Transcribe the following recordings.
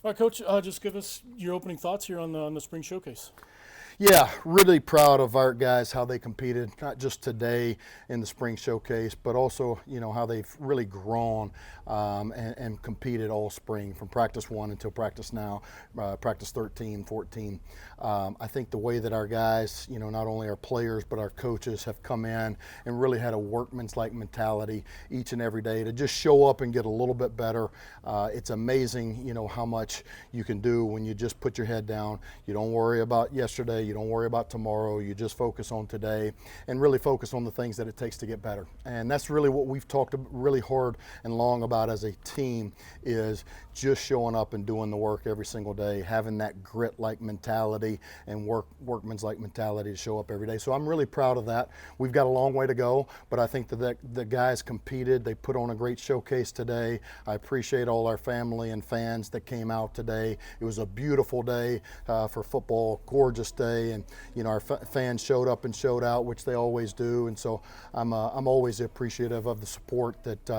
All right, Coach, just give us your opening thoughts here on the spring showcase. Yeah, really proud of our guys, how they competed, not just today in the spring showcase, but also, how they've really grown and competed all spring from practice 1 until practice now, practice 13, 14. I think the way that our guys, not only our players, but our coaches have come in and really had a workman's-like mentality each and every day to just show up and get a little bit better. It's amazing, how much you can do when you just put your head down. You don't worry about yesterday. You don't worry about tomorrow. You just focus on today and really focus on the things that it takes to get better. And that's really what we've talked really hard and long about as a team, is just showing up and doing the work every single day, having that grit-like mentality and workman's-like mentality to show up every day. So I'm really proud of that. We've got a long way to go, but I think that the guys competed. They put on a great showcase today. I appreciate all our family and fans that came out today. It was a beautiful day for football, gorgeous day. And our fans showed up and showed out, which they always do. And so I'm always appreciative of the support that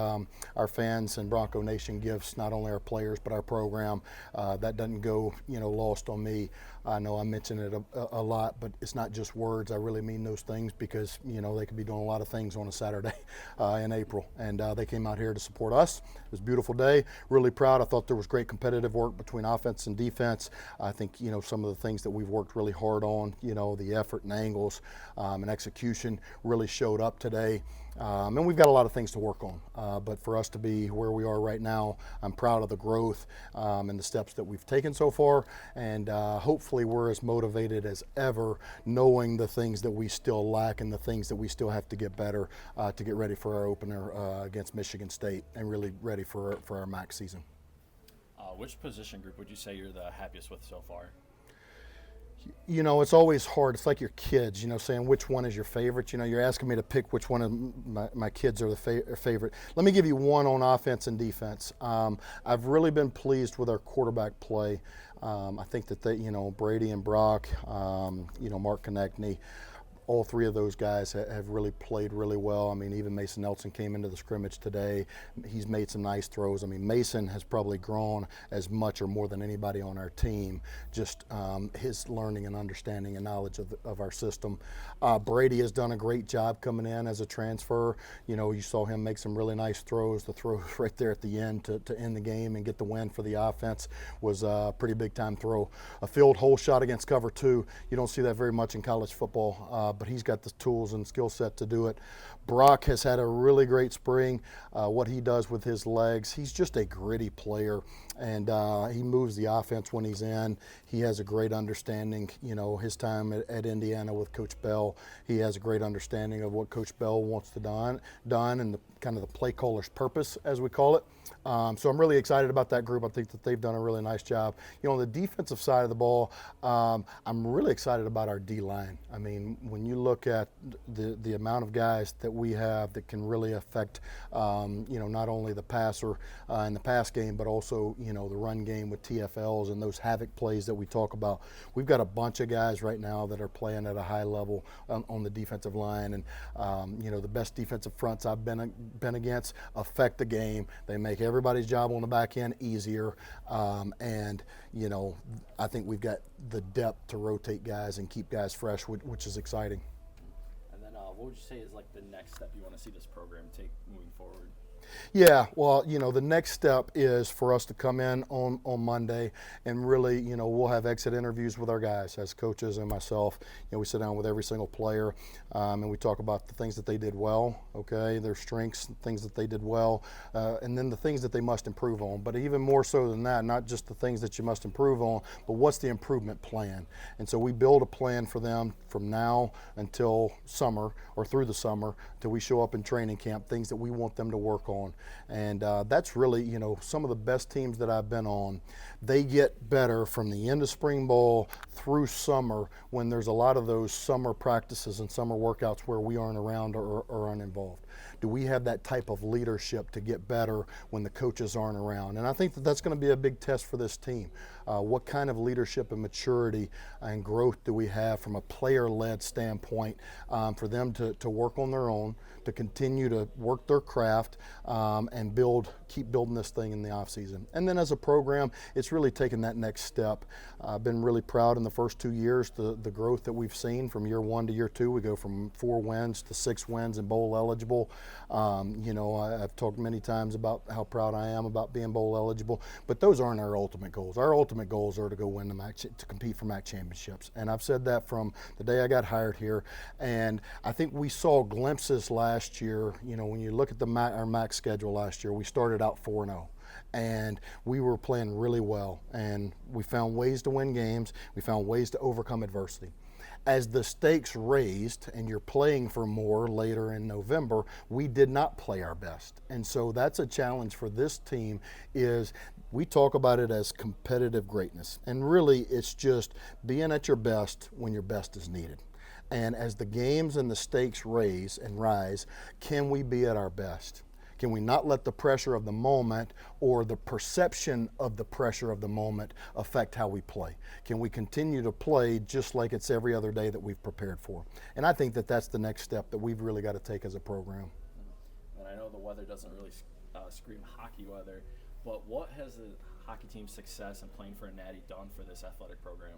our fans and Bronco Nation gives, not only our players but our program. That doesn't go lost on me. I know I mention it a lot, but it's not just words. I really mean those things, because they could be doing a lot of things on a Saturday in April, and they came out here to support us. It was a beautiful day. Really proud. I thought there was great competitive work between offense and defense. I think some of the things that we've worked really hard on, the effort and angles and execution really showed up today. And we've got a lot of things to work on. But for us to be where we are right now, I'm proud of the growth and the steps that we've taken so far. And hopefully we're as motivated as ever, knowing the things that we still lack and the things that we still have to get better to get ready for our opener against Michigan State, and really ready for our MAC season. Which position group would you say you're the happiest with so far? It's always hard. It's like your kids, saying which one is your favorite. You're asking me to pick which one of my kids are the favorite. Let me give you one on offense and defense. I've really been pleased with our quarterback play. I think that they, Brady and Brock, Mark Konechny, all three of those guys have really played really well. I mean, even Mason Nelson came into the scrimmage today. He's made some nice throws. I mean, Mason has probably grown as much or more than anybody on our team, just his learning and understanding and knowledge of our system. Brady has done a great job coming in as a transfer. You saw him make some really nice throws. The throw right there at the end to end the game and get the win for the offense was a pretty big-time throw. A field hole shot against cover 2. You don't see that very much in college football. But he's got the tools and skill set to do it. Brock has had a really great spring. What he does with his legs, he's just a gritty player, and he moves the offense when he's in. He has a great understanding, his time at Indiana with Coach Bell. He has a great understanding of what Coach Bell wants to done and the kind of the play caller's purpose, as we call it. So I'm really excited about that group. I think that they've done a really nice job. On the defensive side of the ball, I'm really excited about our D-line. I mean, when you look at the amount of guys that we have that can really affect, not only the passer in the pass game, but also, the run game with TFLs and those havoc plays that we talk about. We've got a bunch of guys right now that are playing at a high level on the defensive line. And, the best defensive fronts I've been against affect the game. They make everybody's job on the back end easier. And, I think we've got the depth to rotate guys and keep guys fresh, which is exciting. And then what would you say is like the next step you want to see this program take moving forward? Yeah, well, the next step is for us to come in on Monday and really, we'll have exit interviews with our guys as coaches and myself. We sit down with every single player and we talk about the things that they did well, okay, their strengths, things that they did well, and then the things that they must improve on. But even more so than that, not just the things that you must improve on, but what's the improvement plan? And so we build a plan for them from now until summer, or through the summer, till we show up in training camp, things that we want them to work on. And that's really, some of the best teams that I've been on, they get better from the end of spring ball through summer, when there's a lot of those summer practices and summer workouts where we aren't around or aren't involved. Do we have that type of leadership to get better when the coaches aren't around? And I think that that's going to be a big test for this team. What kind of leadership and maturity and growth do we have from a player-led standpoint for them to work on their own, to continue to work their craft, and keep building this thing in the offseason. And then as a program, it's really taken that next step. I've been really proud in the first 2 years, the growth that we've seen from year 1 to year 2. We go from 4 wins to 6 wins and bowl eligible. I've talked many times about how proud I am about being bowl eligible, but those aren't our ultimate goals. Our ultimate goals are to go win the MAC, to compete for MAC championships. And I've said that from the day I got hired here. And I think we saw glimpses last year. When you look at our MAC schedule last year, we started out 4-0. And we were playing really well, and we found ways to win games. We found ways to overcome adversity. As the stakes raised and you're playing for more later in November, we did not play our best. And so that's a challenge for this team. Is we talk about it as competitive greatness, and really it's just being at your best when your best is needed. And as the games and the stakes rise, can we be at our best? Can we not let the pressure of the moment or the perception of the pressure of the moment affect how we play? Can we continue to play just like it's every other day that we've prepared for? And I think that that's the next step that we've really got to take as a program. And I know the weather doesn't really scream hockey weather, but what has the hockey team's success in playing for a natty done for this athletic program?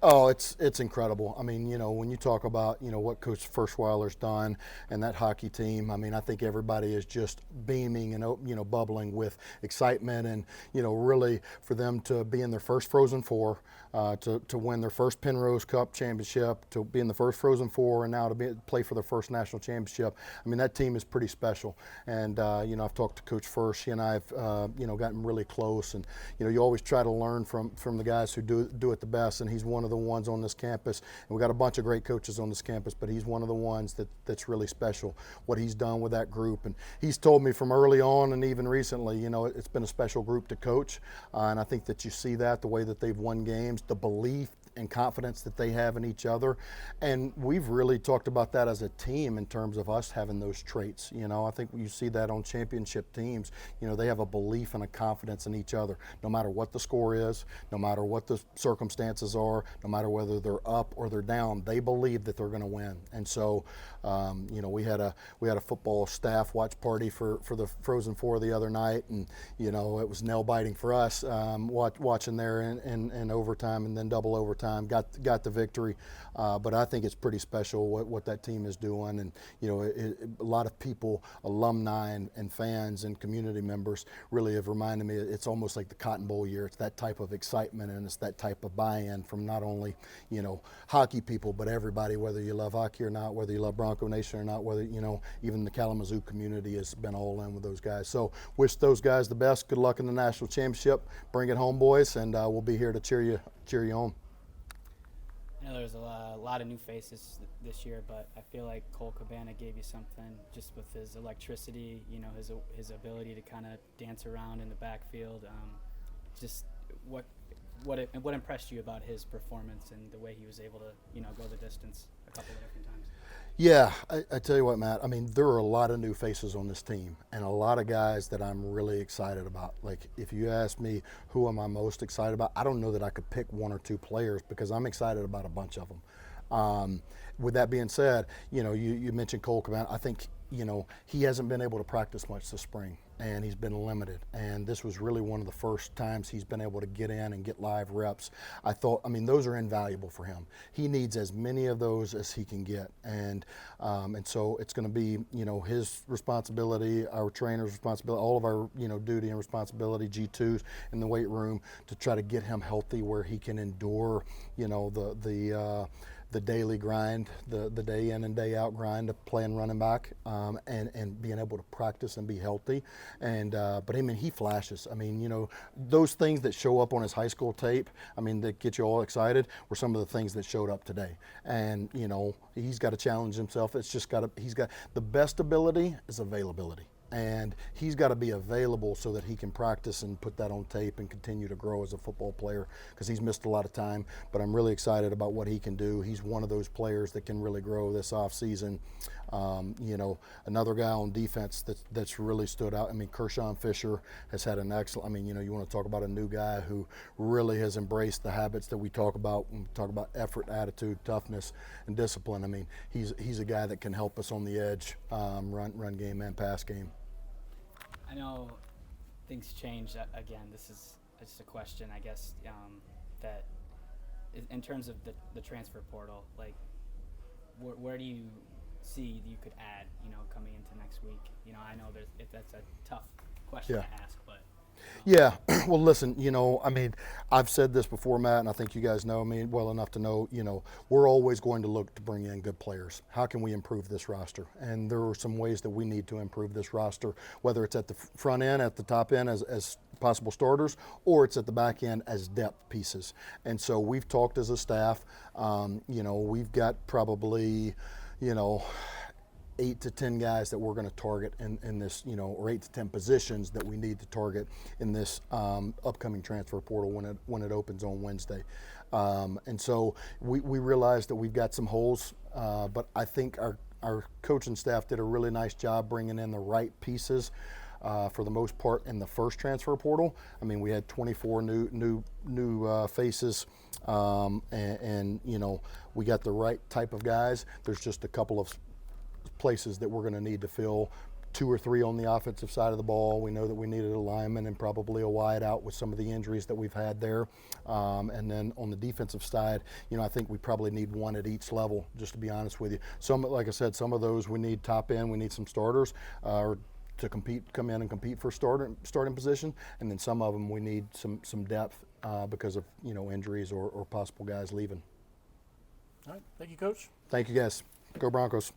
Oh, it's incredible. I mean, when you talk about, what Coach Firschweiler's done and that hockey team, I mean, I think everybody is just beaming and, bubbling with excitement, and, really for them to be in their first Frozen Four, to win their first Penrose Cup championship, to be in the first Frozen Four, and now to play for their first national championship. I mean, that team is pretty special. And, I've talked to Coach Firsch. He and I have, gotten really close, and, you always try to learn from the guys who do it the best, and he's one of the ones on this campus. And we've got a bunch of great coaches on this campus, but he's one of the ones that's really special, what he's done with that group. And he's told me from early on and even recently, it's been a special group to coach. And I think that you see that, the way that they've won games, the belief and confidence that they have in each other. And we've really talked about that as a team in terms of us having those traits. I think you see that on championship teams. They have a belief and a confidence in each other, no matter what the score is, no matter what the circumstances are, no matter whether they're up or they're down, they believe that they're going to win. And so, we had a football staff watch party for the Frozen Four the other night, and it was nail biting for us, watching there in overtime and then double overtime. Got the victory, but I think it's pretty special what that team is doing. And a lot of people, alumni and fans and community members, really have reminded me it's almost like the Cotton Bowl year. It's that type of excitement, and it's that type of buy-in from not only hockey people, but everybody, whether you love hockey or not, whether you love Bronco Nation or not, whether even the Kalamazoo community has been all in with those guys. So wish those guys the best. Good luck in the national championship. Bring it home, boys, and we'll be here to cheer you on. There's a lot of new faces this year, but I feel like Cole Cabana gave you something just with his electricity, his ability to kind of dance around in the backfield. Just what impressed you about his performance and the way he was able to, go the distance a couple of different times? Yeah, I tell you what, Matt, I mean, there are a lot of new faces on this team and a lot of guys that I'm really excited about. Like, if you ask me who am I most excited about, I don't know that I could pick 1 or 2 players because I'm excited about a bunch of them. With that being said, you mentioned Cole Cabana. I think, he hasn't been able to practice much this spring, and he's been limited. And this was really one of the first times he's been able to get in and get live reps. Those are invaluable for him. He needs as many of those as he can get. And so it's going to be, his responsibility, our trainer's responsibility, all of our, duty and responsibility, G2s in the weight room, to try to get him healthy where he can endure, the daily grind, the day in and day out grind of playing running back, and being able to practice and be healthy. And but he flashes. Those things that show up on his high school tape, that get you all excited, were some of the things that showed up today. And he's got to challenge himself. He's got the best ability is availability. and he's got to be available so that he can practice and put that on tape and continue to grow as a football player, because he's missed a lot of time. But I'm really excited about what he can do. He's one of those players that can really grow this offseason. You know, another guy on defense that's really stood out. I mean, Kershawn Fisher has had an excellent, I mean, you know, you want to talk about a new guy who really has embraced the habits that we talk about when we talk about effort, attitude, toughness, and discipline. I mean, he's a guy that can help us on the edge, run game and pass game. I know things change. Again, this is just a question, I guess, that in terms of the transfer portal, like, where do you see you could add, you know, coming into next week? You know, I know that's a tough question to ask, but. Yeah, well, listen, you know, I mean, I've said this before, Matt, and I think you guys know me well enough to know, you know, we're always going to look to bring in good players. How can we improve this roster? And there are some ways that we need to improve this roster, whether it's at the front end, at the top end as possible starters, or it's at the back end as depth pieces. And so we've talked as a staff. You know, we've got probably, you know, 8 to 10 guys that we're going to target in this, you know, or 8 to 10 positions that we need to target in this upcoming transfer portal when it opens on Wednesday. And so we realize that we've got some holes, but I think our coaching staff did a really nice job bringing in the right pieces for the most part in the first transfer portal. I mean, we had 24 new faces, and you know, we got the right type of guys. There's just a couple of places that we're going to need to fill, 2 or 3 on the offensive side of the ball. We know that we needed a lineman and probably a wide out with some of the injuries that we've had there. And then on the defensive side, you know, I think we probably need 1 at each level, just to be honest with you. Some, like I said, some of those we need top end, we need some starters to come in and compete for starting position, and then some of them we need some depth because of, you know, injuries or possible guys leaving. All right, thank you, Coach. Thank you, guys. Go Broncos.